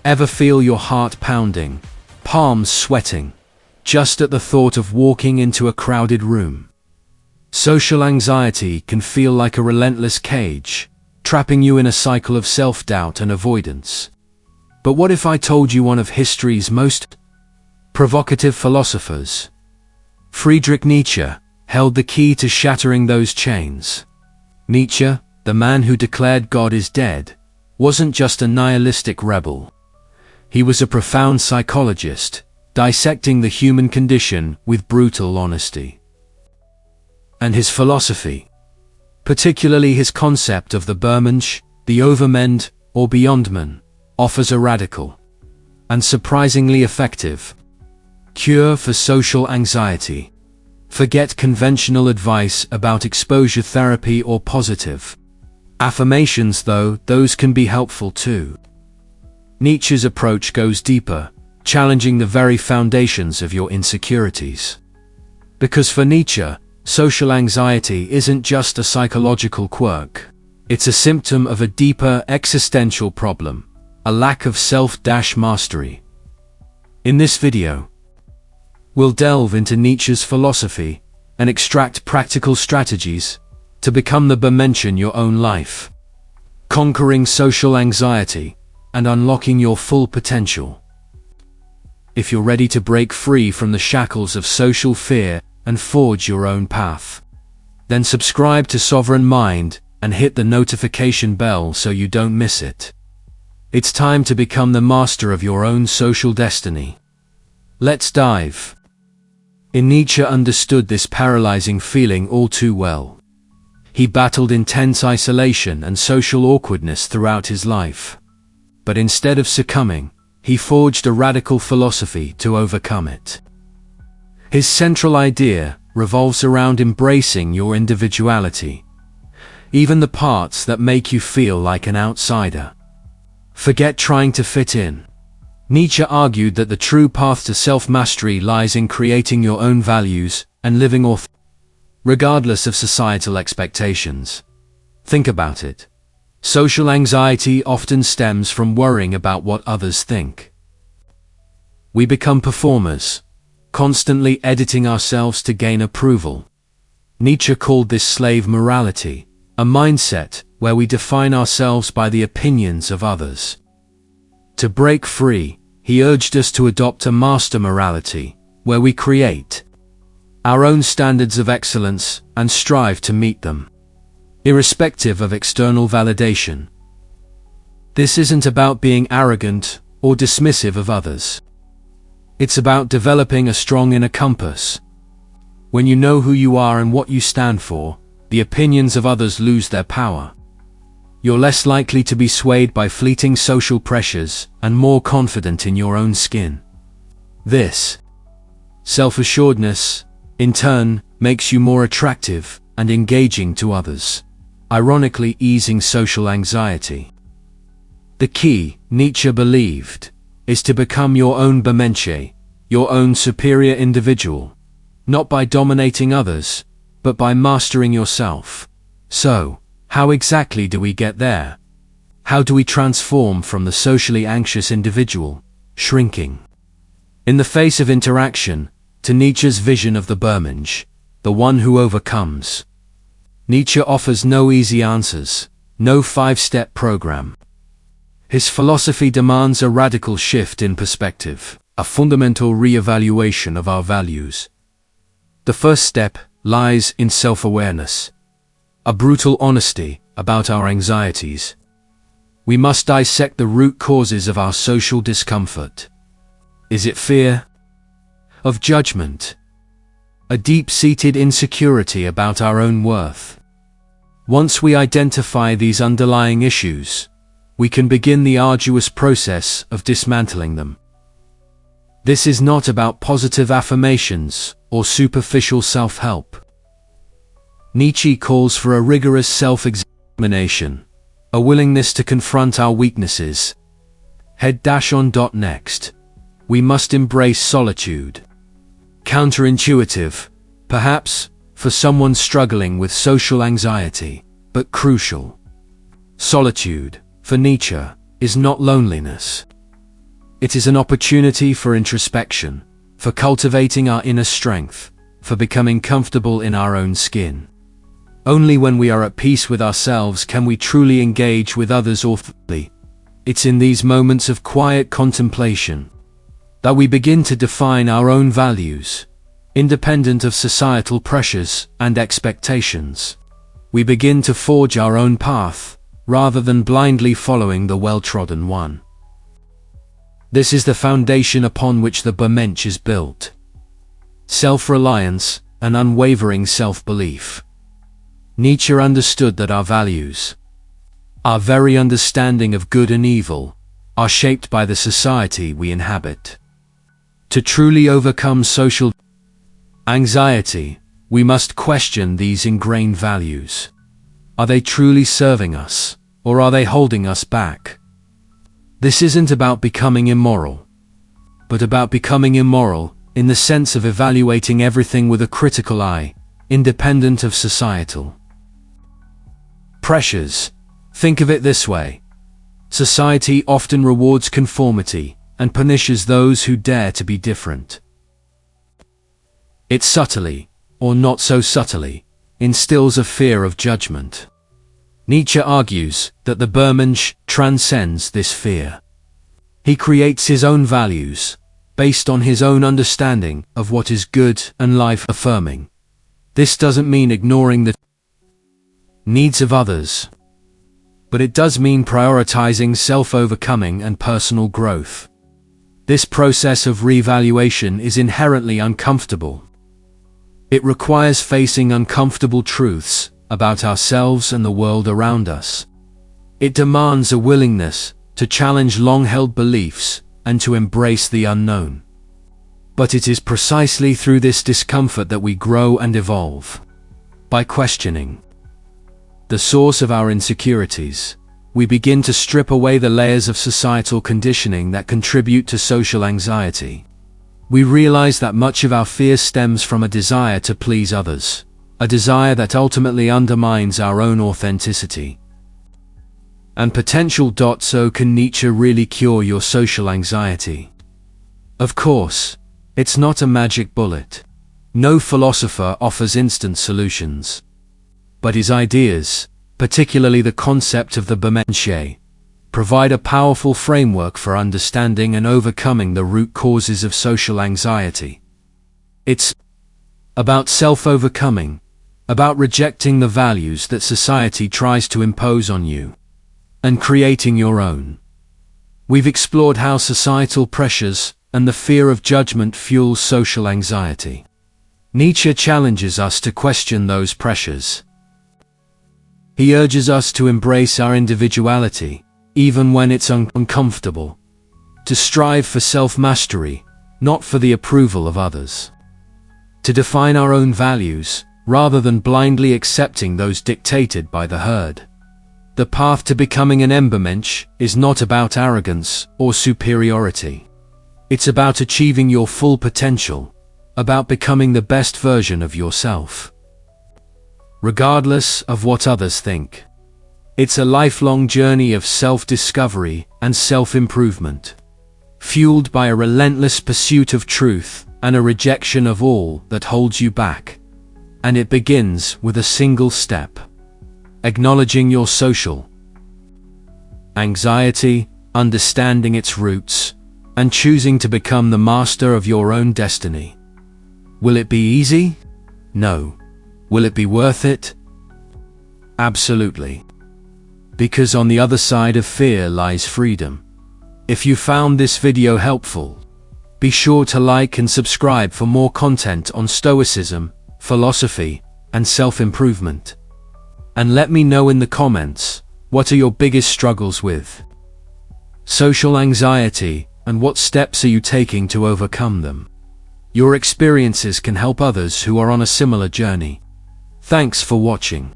Ever feel your heart pounding, palms sweating, just at the thought of walking into a crowded room? Social anxiety can feel like a relentless cage, trapping you in a cycle of self-doubt and avoidance. But what if I told you one of history's most provocative philosophers, Friedrich Nietzsche, held the key to shattering those chains? Nietzsche, the man who declared God is dead, wasn't just a nihilistic rebel. He was a profound psychologist, dissecting the human condition with brutal honesty. And his philosophy, particularly his concept of the Übermensch, the Übermensch, or Beyondman, offers a radical and surprisingly effective cure for social anxiety. Forget conventional advice about exposure therapy or positive affirmations, though those can be helpful too. Nietzsche's approach goes deeper, challenging the very foundations of your insecurities. Because for Nietzsche, social anxiety isn't just a psychological quirk. It's a symptom of a deeper existential problem, a lack of self-mastery. In this video, we'll delve into Nietzsche's philosophy and extract practical strategies to become the Übermensch in your own life, conquering social anxiety and unlocking your full potential. If you're ready to break free from the shackles of social fear and forge your own path, then subscribe to Sovereign Mind and hit the notification bell so you don't miss it. It's time to become the master of your own social destiny. Let's dive in. Nietzsche understood this paralyzing feeling all too well. He battled intense isolation and social awkwardness throughout his life. But instead of succumbing, he forged a radical philosophy to overcome it. His central idea revolves around embracing your individuality, even the parts that make you feel like an outsider. Forget trying to fit in. Nietzsche argued that the true path to self-mastery lies in creating your own values and living regardless of societal expectations. Think about it. Social anxiety often stems from worrying about what others think. We become performers, constantly editing ourselves to gain approval. Nietzsche called this slave morality, a mindset where we define ourselves by the opinions of others. To break free, he urged us to adopt a master morality, where we create our own standards of excellence and strive to meet them, irrespective of external validation. This isn't about being arrogant or dismissive of others. It's about developing a strong inner compass. When you know who you are and what you stand for, the opinions of others lose their power. You're less likely to be swayed by fleeting social pressures and more confident in your own skin. This self-assuredness, in turn, makes you more attractive and engaging to others, ironically easing social anxiety. The key, Nietzsche believed, is to become your own Übermensch, your own superior individual, not by dominating others, but by mastering yourself. So, how exactly do we get there? How do we transform from the socially anxious individual, shrinking in the face of interaction, to Nietzsche's vision of the Übermensch, the one who overcomes? Nietzsche offers no easy answers, no five-step program. His philosophy demands a radical shift in perspective, a fundamental re-evaluation of our values. The first step lies in self-awareness, a brutal honesty about our anxieties. We must dissect the root causes of our social discomfort. Is it fear of judgment? A deep-seated insecurity about our own worth? Once we identify these underlying issues, we can begin the arduous process of dismantling them. This is not about positive affirmations or superficial self-help. Nietzsche calls for a rigorous self-examination, a willingness to confront our weaknesses. Head-on. Next, we must embrace solitude. Counterintuitive, perhaps, for someone struggling with social anxiety, but crucial. Solitude, for Nietzsche, is not loneliness. It is an opportunity for introspection, for cultivating our inner strength, for becoming comfortable in our own skin. Only when we are at peace with ourselves can we truly engage with others authentically. It's in these moments of quiet contemplation that we begin to define our own values, independent of societal pressures and expectations. We begin to forge our own path, rather than blindly following the well-trodden one. This is the foundation upon which the Übermensch is built. Self-reliance and unwavering self-belief. Nietzsche understood that our values, our very understanding of good and evil, are shaped by the society we inhabit. To truly overcome social anxiety, we must question these ingrained values. Are they truly serving us, or are they holding us back? This isn't about becoming immoral, but about becoming immoral in the sense of evaluating everything with a critical eye, independent of societal pressures. Think of it this way. Society often rewards conformity and punishes those who dare to be different. It subtly, or not so subtly, instills a fear of judgment. Nietzsche argues that the Übermensch transcends this fear. He creates his own values, based on his own understanding of what is good and life-affirming. This doesn't mean ignoring the needs of others, but it does mean prioritizing self-overcoming and personal growth. This process of reevaluation is inherently uncomfortable. It requires facing uncomfortable truths about ourselves and the world around us. It demands a willingness to challenge long-held beliefs and to embrace the unknown. But it is precisely through this discomfort that we grow and evolve. By questioning the source of our insecurities, we begin to strip away the layers of societal conditioning that contribute to social anxiety. We realize that much of our fear stems from a desire to please others, a desire that ultimately undermines our own authenticity. And so can Nietzsche really cure your social anxiety? Of course, it's not a magic bullet. No philosopher offers instant solutions. But his ideas, particularly the concept of the Übermensch, provide a powerful framework for understanding and overcoming the root causes of social anxiety. It's about self-overcoming, about rejecting the values that society tries to impose on you, and creating your own. We've explored how societal pressures and the fear of judgment fuels social anxiety. Nietzsche challenges us to question those pressures. He urges us to embrace our individuality, even when it's uncomfortable, to strive for self-mastery, not for the approval of others, to define our own values, rather than blindly accepting those dictated by the herd. The path to becoming an Übermensch is not about arrogance or superiority. It's about achieving your full potential, about becoming the best version of yourself, regardless of what others think. It's a lifelong journey of self-discovery and self-improvement, fueled by a relentless pursuit of truth and a rejection of all that holds you back. And it begins with a single step: acknowledging your social anxiety, understanding its roots, and choosing to become the master of your own destiny. Will it be easy? No. Will it be worth it? Absolutely. Because on the other side of fear lies freedom. If you found this video helpful, be sure to like and subscribe for more content on Stoicism, philosophy, and self-improvement. And let me know in the comments, what are your biggest struggles with social anxiety, and what steps are you taking to overcome them? Your experiences can help others who are on a similar journey. Thanks for watching.